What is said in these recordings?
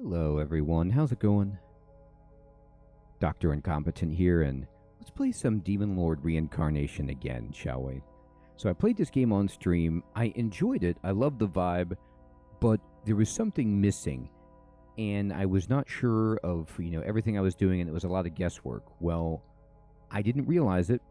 Hello everyone, how's it going? Dr. Incompetent here, and let's play some Demon Lord Reincarnation again, shall we? So I played this game on stream, I enjoyed it, I loved the vibe, but there was something missing, and I was not sure of, everything I was doing, and it was a lot of guesswork. Well, I didn't realize it,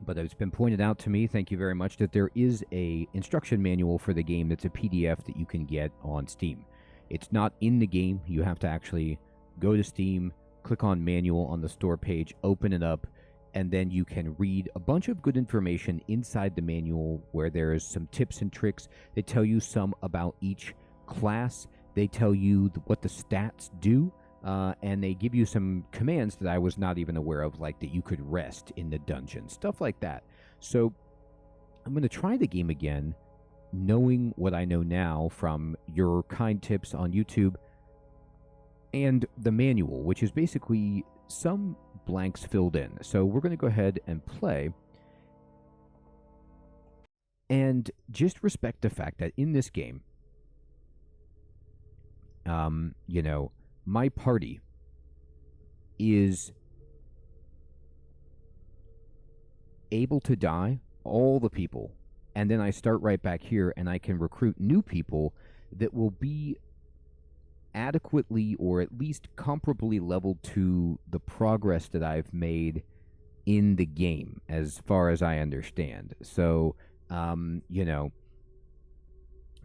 but it's been pointed out to me, thank you very much, that there is a instruction manual for the game that's a PDF that you can get on Steam. It's not in the game. You have to actually go to Steam, click on manual on the store page, open it up, and then you can read a bunch of good information inside the manual where there's some tips and tricks. They tell you some about each class. They tell you what the stats do, and they give you some commands that I was not even aware of, like that you could rest in the dungeon, stuff like that. So I'm going to try the game again, knowing what I know now from your kind tips on YouTube and the manual, which is basically some blanks filled in. So we're going to go ahead and play and just respect the fact that in this game, my party is able to die, all the people, and then I start right back here and I can recruit new people that will be adequately or at least comparably leveled to the progress that I've made in the game, as far as I understand. So,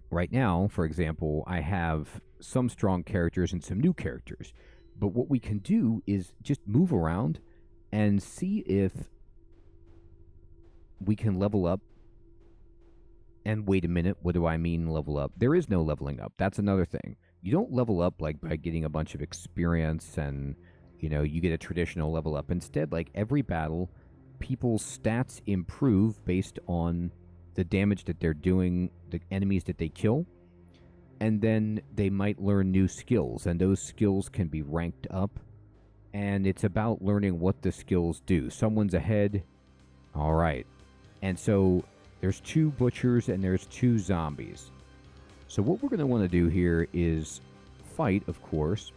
right now, for example, I have some strong characters and some new characters. But what we can do is just move around and see if we can level up. And wait a minute, what do I mean level up? There is no leveling up. That's another thing. You don't level up like by getting a bunch of experience and, you get a traditional level up. Instead, like every battle, people's stats improve based on the damage that they're doing, the enemies that they kill. And then they might learn new skills, and those skills can be ranked up. And it's about learning what the skills do. Someone's ahead. All right. And so there's 2 butchers and there's 2 zombies. So what we're going to want to do here is fight, of course.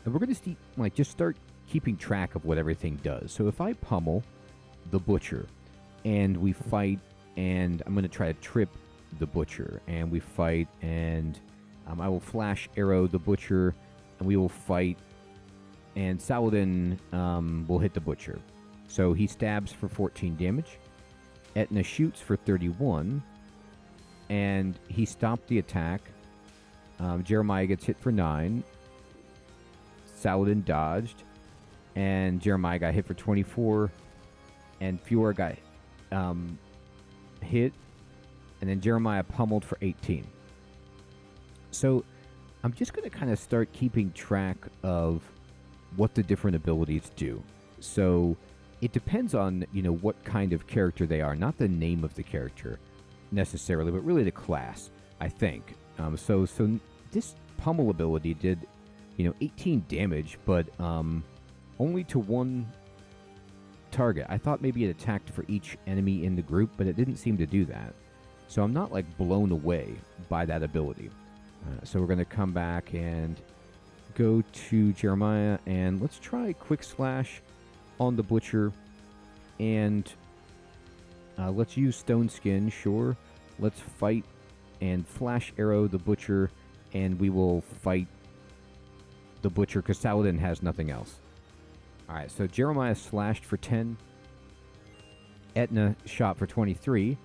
And we're going to just start keeping track of what everything does. So if I pummel the butcher and we fight, and I'm going to try to trip the butcher, and we fight, and I will flash arrow the butcher, and we will fight, and Saladin will hit the butcher. So he stabs for 14 damage. Etna shoots for 31, and he stopped the attack. Jeremiah gets hit for 9. Saladin dodged, and Jeremiah got hit for 24, and Fiora got hit, and then Jeremiah pummeled for 18. So I'm just going to kind of start keeping track of what the different abilities do. So it depends on, what kind of character they are, not the name of the character necessarily, but really the class, I think. So this pummel ability did, 18 damage, but only to one target. I thought maybe it attacked for each enemy in the group, but it didn't seem to do that. So I'm not, blown away by that ability. So we're going to come back and go to Jeremiah, and let's try Quick Slash on the butcher, and let's use Stone Skin, sure. Let's fight and flash arrow the butcher, and we will fight the butcher because Saladin has nothing else. Alright, so Jeremiah slashed for 10. Etna shot for 23.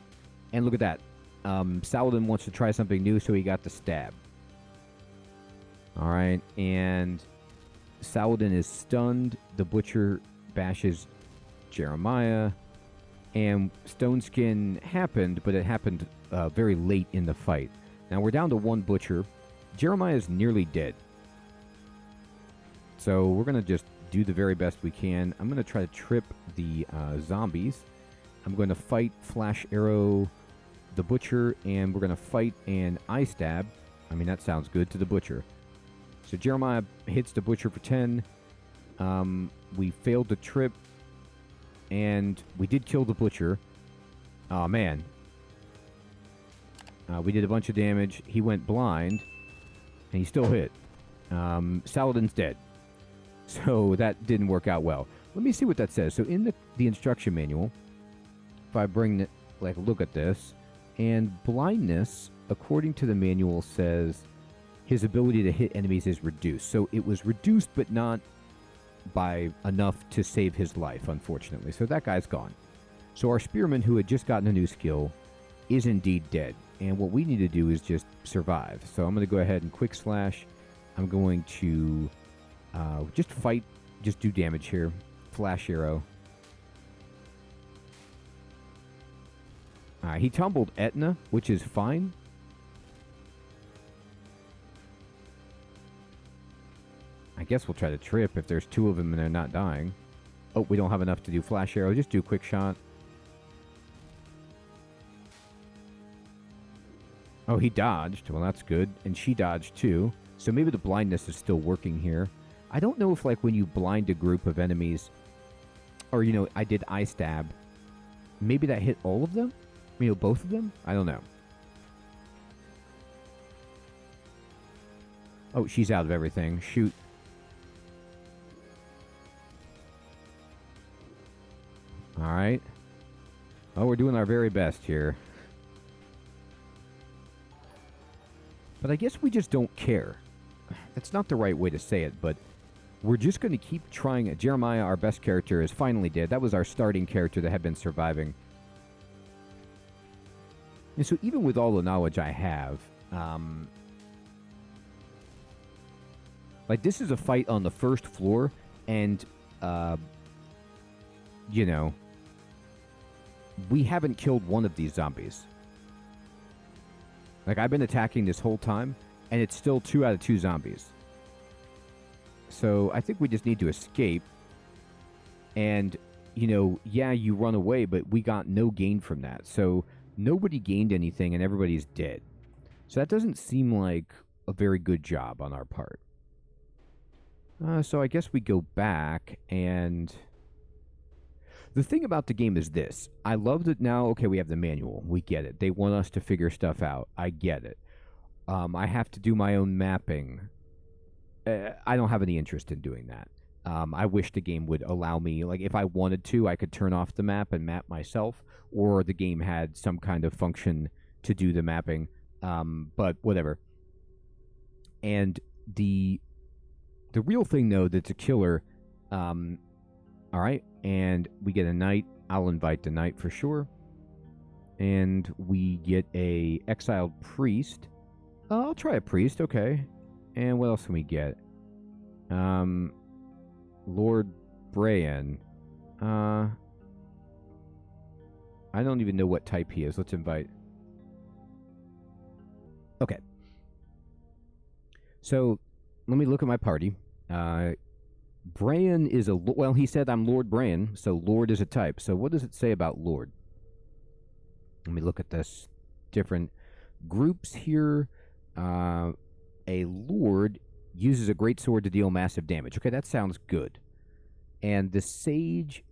And look at that. Saladin wants to try something new, so he got the stab. Alright, and Saladin is stunned. The butcher bashes Jeremiah, and Stone Skin happened, but it happened very late in the fight. Now we're down to 1 butcher. Jeremiah is nearly dead. So we're going to just do the very best we can. I'm going to try to trip the zombies. I'm going to fight Flash Arrow the butcher, and we're going to fight and eye stab. I mean, that sounds good, to the butcher. So Jeremiah hits the butcher for 10. We failed to trip, and we did kill the butcher. Oh, man. We did a bunch of damage. He went blind, And he still hit. Saladin's dead. So that didn't work out well. Let me see what that says. So in the instruction manual, if I bring, like, look at this, and blindness, according to the manual, says his ability to hit enemies is reduced. So it was reduced, but not by enough to save his life, unfortunately. So that guy's gone. So our spearman, who had just gotten a new skill, is indeed dead. And what we need to do is just survive. So I'm going to go ahead and quick slash. I'm going to just fight, just do damage here. Flash arrow. He tumbled Etna, which is fine. I guess we'll try to trip if there's two of them and they're not dying. Oh, we don't have enough to do flash arrow. Just do a quick shot. Oh, he dodged. Well, that's good. And she dodged too. So maybe the blindness is still working here. I don't know if, like, when you blind a group of enemies, or, you know, I did eye stab, maybe that hit all of them? You know, both of them? I don't know. Oh, she's out of everything. Shoot. Alright. Oh, we're doing our very best here. But I guess we just don't care. That's not the right way to say it, but we're just going to keep trying it. Jeremiah, our best character, is finally dead. That was our starting character that had been surviving. And so even with all the knowledge I have, like, this is a fight on the first floor, and, you know, we haven't killed one of these zombies. Like, I've been attacking this whole time, and it's still 2 out of 2 zombies. So I think we just need to escape. And, you know, yeah, you run away, but we got no gain from that. So nobody gained anything, and everybody's dead. So that doesn't seem like a very good job on our part. So I guess we go back, and the thing about the game is this. I love that now, okay, we have the manual. We get it. They want us to figure stuff out. I get it. I have to do my own mapping. I don't have any interest in doing that. I wish the game would allow me, like, if I wanted to, I could turn off the map and map myself, or the game had some kind of function to do the mapping, but whatever. And the real thing, though, that's a killer, all right, and we get a knight. I'll invite the knight for sure. And we get a exiled priest. I'll try a priest, okay. And what else can we get? Lord Brian. I don't even know what type he is. Let's invite. Okay. So, let me look at my party. Brian is a... Well, he said I'm Lord Brian, so Lord is a type. So what does it say about Lord? Let me look at this. Different groups here. A Lord uses a great sword to deal massive damage. Okay, that sounds good. And the Sage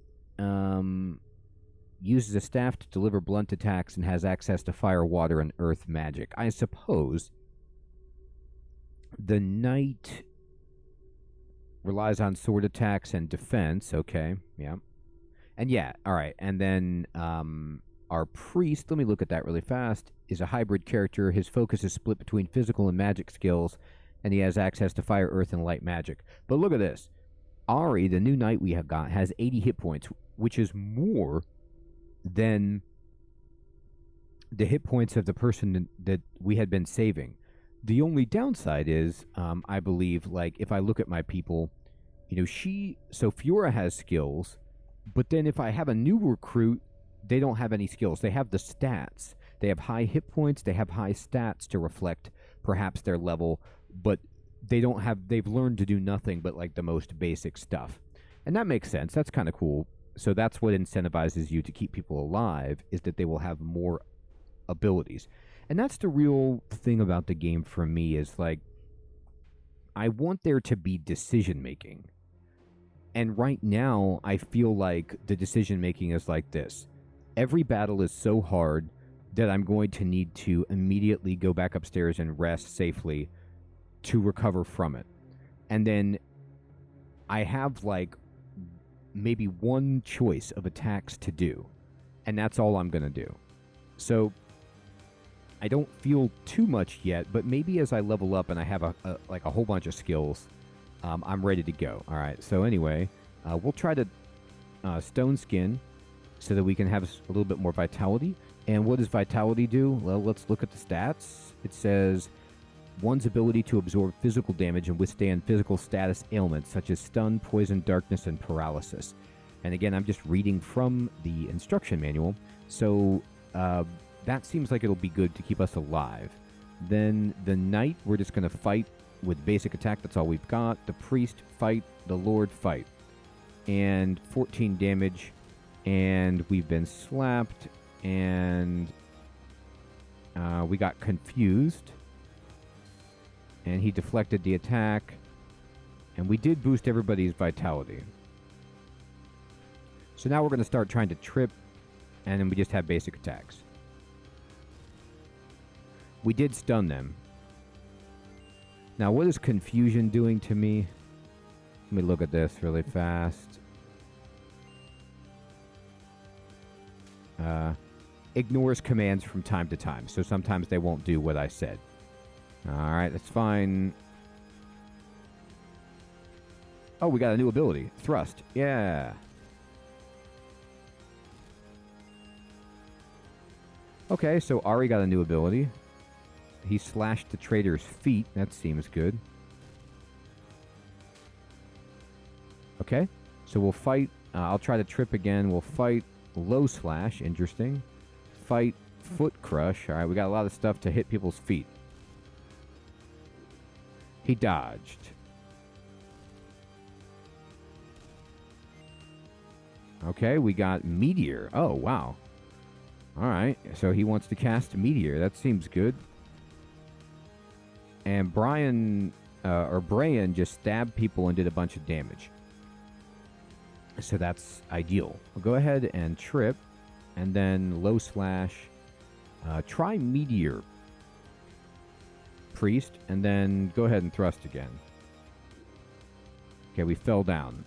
uses a staff to deliver blunt attacks and has access to fire, water, and earth magic. I suppose the Knight relies on sword attacks and defense. Okay, yeah. And yeah, all right. And then our priest, let me look at that really fast, is a hybrid character. His focus is split between physical and magic skills, and he has access to fire, earth, and light magic. But look at this. Ari, the new knight we have got, has 80 hit points, which is more than the hit points of the person that we had been saving. The only downside is, I believe, like, if I look at my people, you know, so Fiora has skills, but then if I have a new recruit, they don't have any skills. They have the stats. They have high hit points. They have high stats to reflect perhaps their level, but they've learned to do nothing but, like, the most basic stuff. And that makes sense. That's kind of cool. So that's what incentivizes you to keep people alive, is that they will have more abilities. And that's the real thing about the game for me, is, like, I want there to be decision-making. And right now, I feel like the decision-making is like this. Every battle is so hard that I'm going to need to immediately go back upstairs and rest safely to recover from it. And then I have like maybe one choice of attacks to do, and that's all I'm going to do. So I don't feel too much yet, but maybe as I level up and I have like a whole bunch of skills, I'm ready to go. All right. So anyway, we'll try to stone skin so that we can have a little bit more vitality. And what does vitality do? Well, let's look at the stats. It says one's ability to absorb physical damage and withstand physical status ailments such as stun, poison, darkness, and paralysis. And again, I'm just reading from the instruction manual. So that seems like it'll be good to keep us alive. Then the knight, we're just going to fight with basic attack. That's all we've got. The priest, fight. The lord, fight. And 14 damage. And we've been slapped. And we got confused. And he deflected the attack. And we did boost everybody's vitality. So now we're going to start trying to trip. And then we just have basic attacks. We did stun them. Now, what is confusion doing to me? Let me look at this really fast. Ignores commands from time to time. So sometimes they won't do what I said. Alright, that's fine. Oh, we got a new ability. Thrust. Yeah. Okay, so Ari got a new ability. He slashed the traitor's feet. That seems good. Okay, so we'll fight. I'll try to trip again. We'll fight low slash. Interesting. Fight foot crush. All right, we got a lot of stuff to hit people's feet. He dodged. Okay, we got meteor. Oh, wow. All right, so he wants to cast meteor. That seems good. And Brian just stabbed people and did a bunch of damage. So that's ideal. We'll go ahead and trip, and then low slash. Try meteor, priest, and then go ahead and thrust again. Okay, we fell down.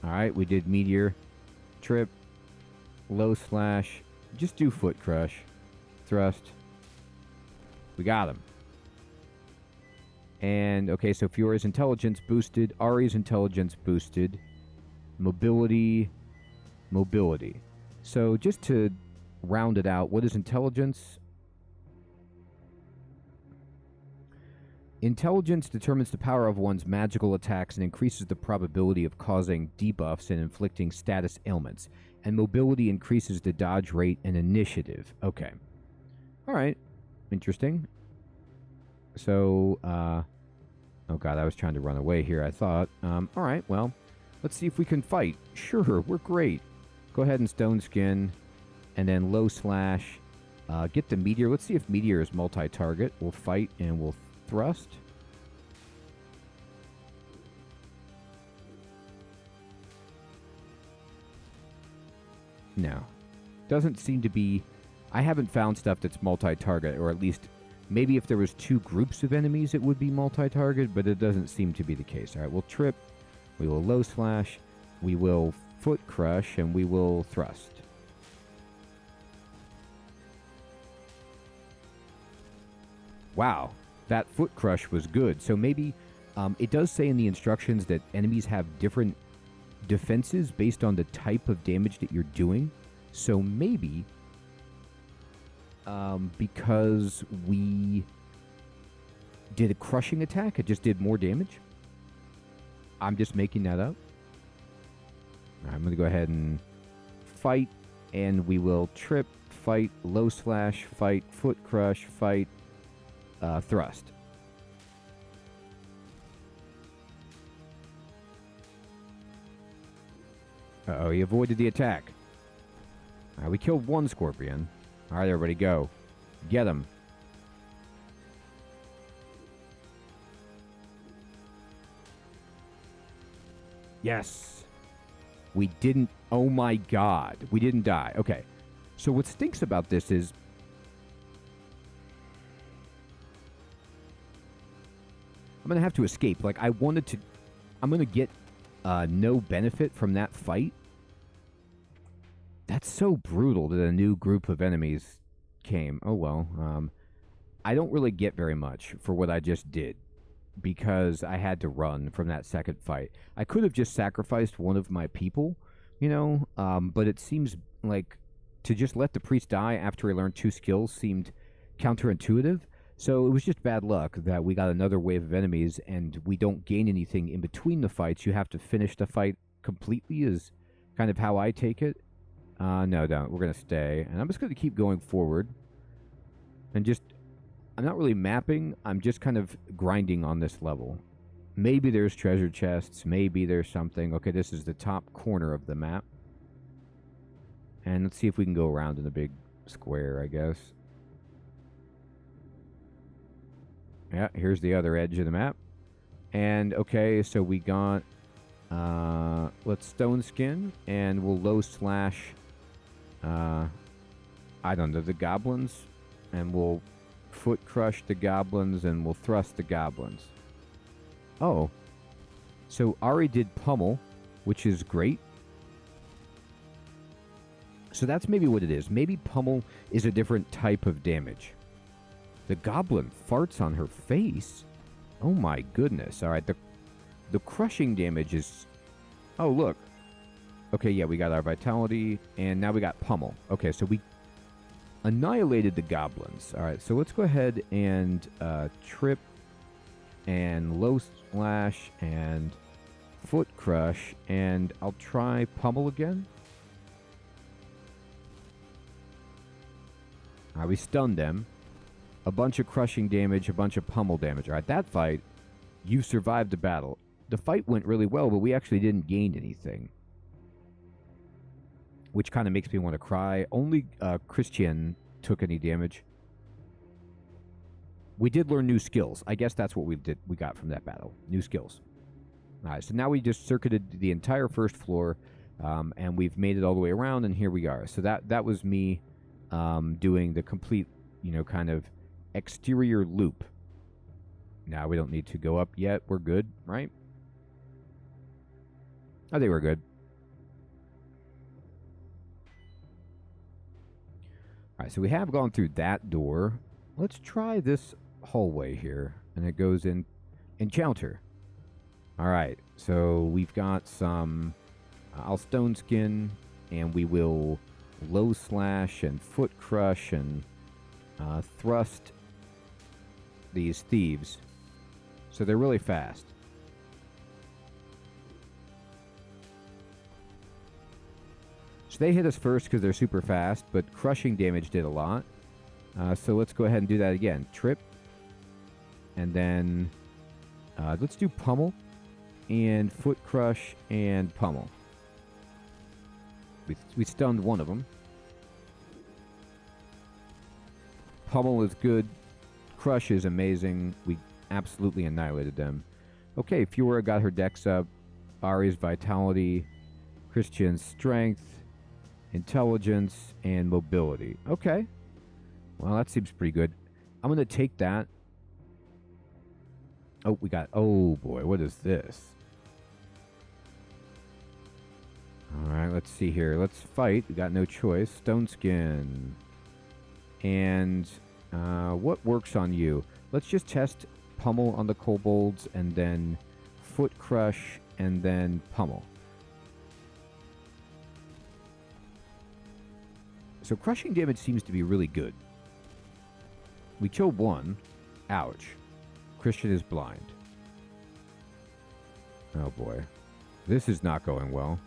All right, we did meteor, trip, low slash. Just do foot crush. Thrust. We got him. And, okay, so Fiora's intelligence boosted. Ari's intelligence boosted. Mobility. Mobility. So, just to round it out, what is intelligence? Intelligence determines the power of one's magical attacks and increases the probability of causing debuffs and inflicting status ailments. And mobility increases the dodge rate and initiative. Okay. All right. Interesting. So, oh god, I was trying to run away here, I thought. All right, well, let's see if we can fight. Sure, we're great. Go ahead and stone skin, and then low slash. Get the meteor. Let's see if meteor is multi-target. We'll fight and we'll thrust. No. Doesn't seem to be... I haven't found stuff that's multi-target, or at least maybe if there was two groups of enemies it would be multi-target, but it doesn't seem to be the case. All right, we'll trip, we will low slash, we will foot crush, and we will thrust. Wow, that foot crush was good. So maybe it does say in the instructions that enemies have different defenses based on the type of damage that you're doing. So maybe... because we did a crushing attack, it just did more damage. I'm just making that up. I'm going to go ahead and fight, and we will trip, fight, low slash, fight, foot crush, fight, thrust. Uh-oh, he avoided the attack. All right, we killed one scorpion. All right, everybody, go. Get him. Yes. We didn't... Oh, my God. We didn't die. Okay. So what stinks about this is I'm going to have to escape. Like, I'm going to get no benefit from that fight. That's so brutal that a new group of enemies came. Oh, well. I don't really get very much for what I just did because I had to run from that second fight. I could have just sacrificed one of my people, but it seems like to just let the priest die after he learned 2 skills seemed counterintuitive. So it was just bad luck that we got another wave of enemies and we don't gain anything in between the fights. You have to finish the fight completely is kind of how I take it. No, don't. We're going to stay. And I'm just going to keep going forward. And I'm not really mapping. I'm just kind of grinding on this level. Maybe there's treasure chests. Maybe there's something. Okay, this is the top corner of the map. And let's see if we can go around in a big square, I guess. Yeah, here's the other edge of the map. And, okay, so we got... let's stone skin, and we'll low slash... I don't know, the goblins. And we'll foot crush the goblins, and we'll thrust the goblins. Oh. So Ari did pummel, which is great. So that's maybe what it is. Maybe pummel is a different type of damage. The goblin farts on her face? Oh my goodness. All right, the crushing damage is... Oh, look. Okay, yeah, we got our vitality, and now we got pummel. Okay, so we annihilated the goblins. All right, so let's go ahead and trip and low slash and foot crush, and I'll try pummel again. All right, we stunned them. A bunch of crushing damage, a bunch of pummel damage. All right, that fight, you survived the battle. The fight went really well, but we actually didn't gain anything, which kind of makes me want to cry. Only Christian took any damage. We did learn new skills. I guess that's what we got from that battle. New skills. All right, so now we just circuited the entire first floor, and we've made it all the way around, and here we are. So that was me doing the complete, kind of exterior loop. Now we don't need to go up yet. We're good, right? I think we're good. All right, so we have gone through that door. Let's try this hallway here, and it goes in encounter. All right, so we've got some I'll stone skin, and we will low slash and foot crush and thrust these thieves. So they're really fast. So they hit us first because they're super fast, but crushing damage did a lot. So let's go ahead and do that again. Trip. And then let's do pummel and foot crush and pummel. We stunned one of them. Pummel is good. Crush is amazing. We absolutely annihilated them. Okay, Fiora got her dex up. Ari's vitality. Christian's strength. Intelligence and mobility. Okay. Well, that seems pretty good. I'm going to take that. Oh, we got... Oh, boy. What is this? All right, let's see here. Let's fight. We got no choice. Stone skin. And what works on you? Let's just test pummel on the kobolds, and then foot crush, and then pummel. So crushing damage seems to be really good. We killed one. Ouch. Christian is blind. Oh boy. This is not going well.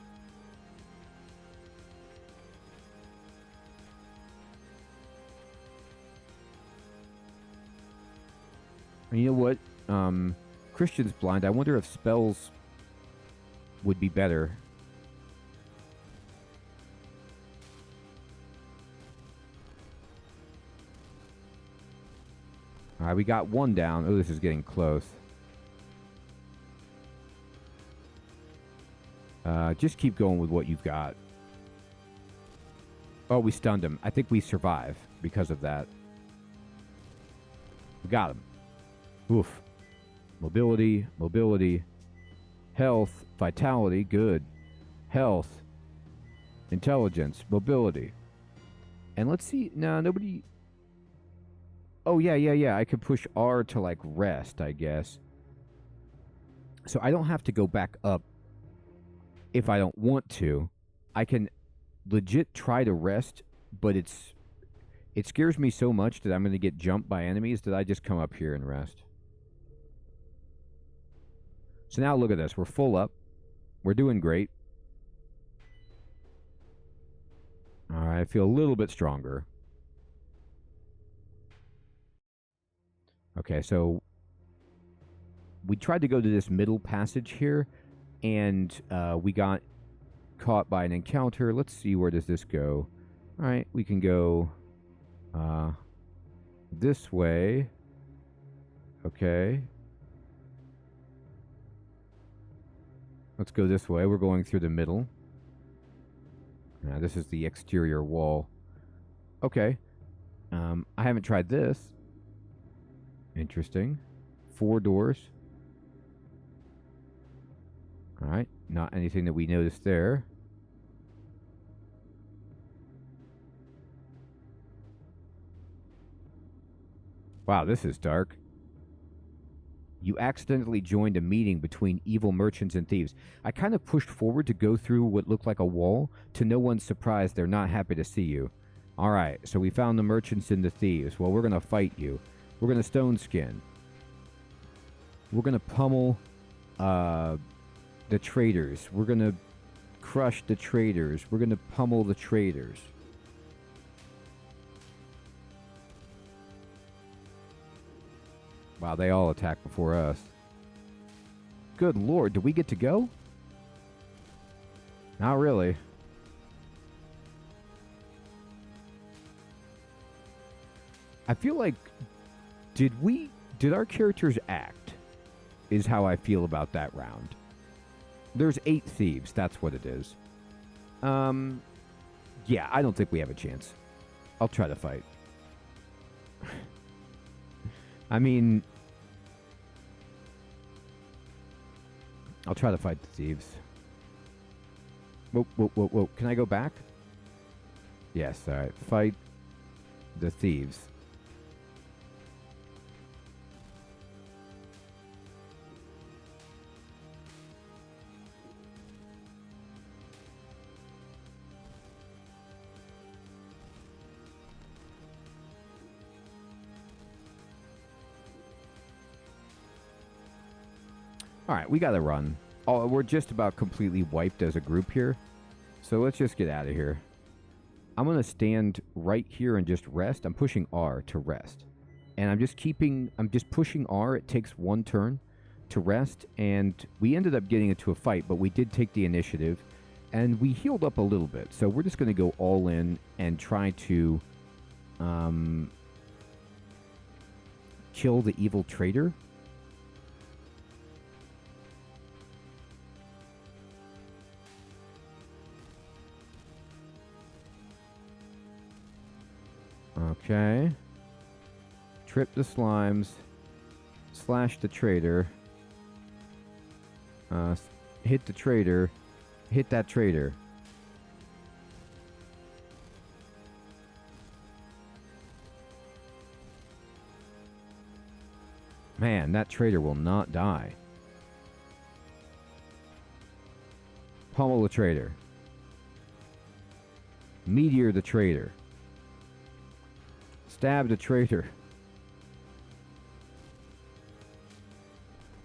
And you know what? Christian's blind. I wonder if spells would be better. All right, we got one down. Oh, this is getting close. Just keep going with what you've got. Oh, we stunned him. I think we survive because of that. We got him. Oof. Mobility, mobility, health, vitality, good. Health, intelligence, mobility. And let's see. No, nobody. Oh, yeah. I could push R to, like, rest, I guess. So I don't have to go back up if I don't want to. I can legit try to rest, but it scares me so much that I'm going to get jumped by enemies that I just come up here and rest. So now look at this. We're full up. We're doing great. All right, I feel a little bit stronger. Okay, so we tried to go to this middle passage here, and we got caught by an encounter. Let's see, where does this go? All right, we can go this way. Okay. Let's go this way. We're going through the middle. This is the exterior wall. Okay. I haven't tried this. Interesting. 4 doors. All right. Not anything that we noticed there. Wow, this is dark. You accidentally joined a meeting between evil merchants and thieves. I kind of pushed forward to go through what looked like a wall. To no one's surprise, they're not happy to see you. All right, so we found the merchants and the thieves. Well, we're going to fight you. We're going to stone skin. We're going to pummel the traders. We're going to crush the traders. We're going to pummel the traders. Wow, they all attack before us. Good lord, do we get to go? Not really. I feel like, did our characters act? Is how I feel about that round. There's 8 thieves, that's what it is. Yeah, I don't think we have a chance. I'll try to fight. I mean, I'll try to fight the thieves. Whoa. Can I go back? Yes, alright. Fight the thieves. Alright, we gotta run. Oh, we're just about completely wiped as a group here. So let's just get out of here. I'm gonna stand right here and just rest. I'm pushing R to rest. And I'm just pushing R. It takes 1 turn to rest. And we ended up getting into a fight, but we did take the initiative. And we healed up a little bit. So we're just gonna go all in and try to kill the evil trader. Okay. Trip the slimes. Slash the trader. Hit the trader. Hit that trader. Man, that trader will not die. Pummel the trader. Meteor the trader. Stab the traitor.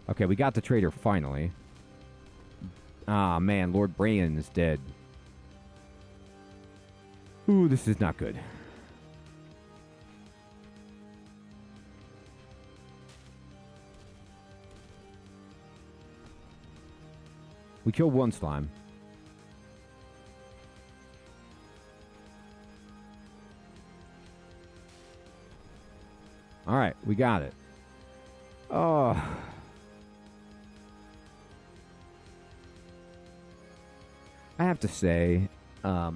Okay, we got the traitor finally. Ah, man, Lord Brayan is dead. Ooh, this is not good. We killed 1 slime. Alright, we got it. Oh. I have to say, the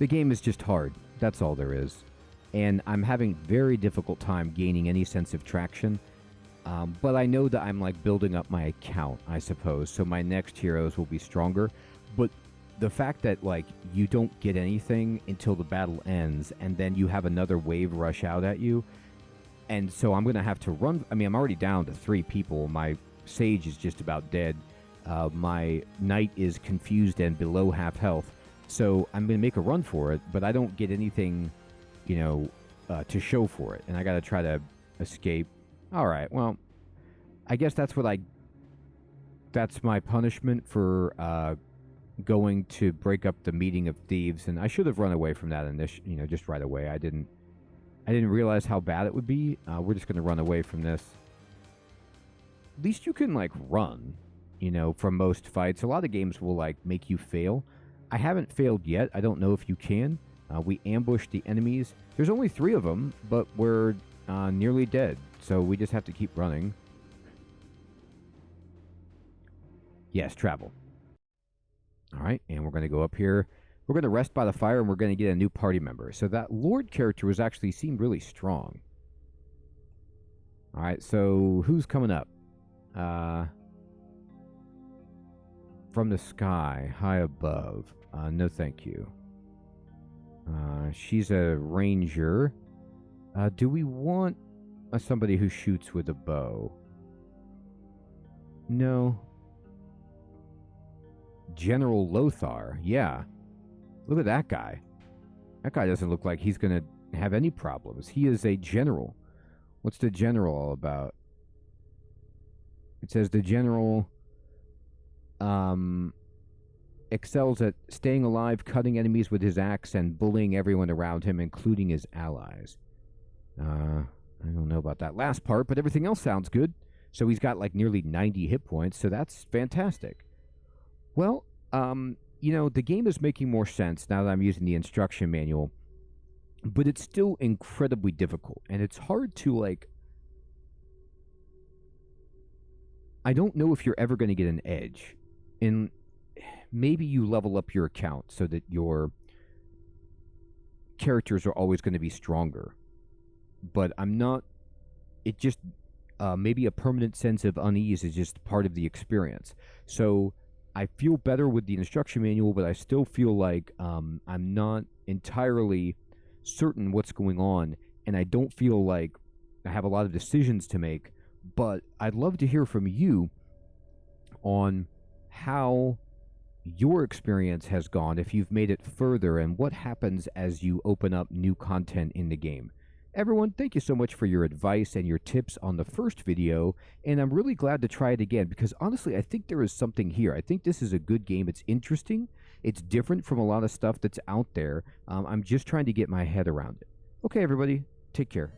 game is just hard. That's all there is. and I'm having very difficult time gaining any sense of traction. But I know that I'm like building up my account, I suppose, so my next heroes will be stronger. But the fact that like you don't get anything until the battle ends, and then you have another wave rush out at you, and so I'm gonna have to run. I mean, I'm already down to 3 people. My sage is just about dead. My knight is confused and below half health. So I'm gonna make a run for it, but I don't get anything, to show for it, and I gotta try to escape. All right, well, I guess that's my punishment for going to break up the meeting of thieves, and I should have run away from that just right away. I didn't realize how bad it would be. We're just gonna run away from this. At least you can like run, from most fights. A lot of games will like make you fail. I haven't failed yet. I don't know if you can. We ambushed the enemies. There's only 3 of them, but we're nearly dead. So we just have to keep running. Yes, travel. All right, and we're going to go up here. We're going to rest by the fire, and we're going to get a new party member. So that Lord character seemed really strong. All right, so who's coming up? From the sky, high above. No, thank you. She's a ranger. Do we want somebody who shoots with a bow? No. General Lothar. Yeah. Look at that guy. That guy doesn't look like he's going to have any problems. He is a general. What's the general all about? It says the general excels at staying alive, cutting enemies with his axe, and bullying everyone around him, including his allies. I don't know about that last part, but everything else sounds good. So he's got like nearly 90 hit points, so that's fantastic. Well, the game is making more sense now that I'm using the instruction manual, but it's still incredibly difficult, and it's hard to, like... I don't know if you're ever going to get an edge. And maybe you level up your account so that your characters are always going to be stronger. But I'm not... It just... maybe a permanent sense of unease is just part of the experience. So I feel better with the instruction manual, but I still feel like I'm not entirely certain what's going on, and I don't feel like I have a lot of decisions to make. But I'd love to hear from you on how your experience has gone, if you've made it further, and what happens as you open up new content in the game. Everyone, thank you so much for your advice and your tips on the first video, and I'm really glad to try it again, because honestly, I think there is something here. I think this is a good game. It's interesting. It's different from a lot of stuff that's out there. I'm just trying to get my head around it. Okay, everybody, take care.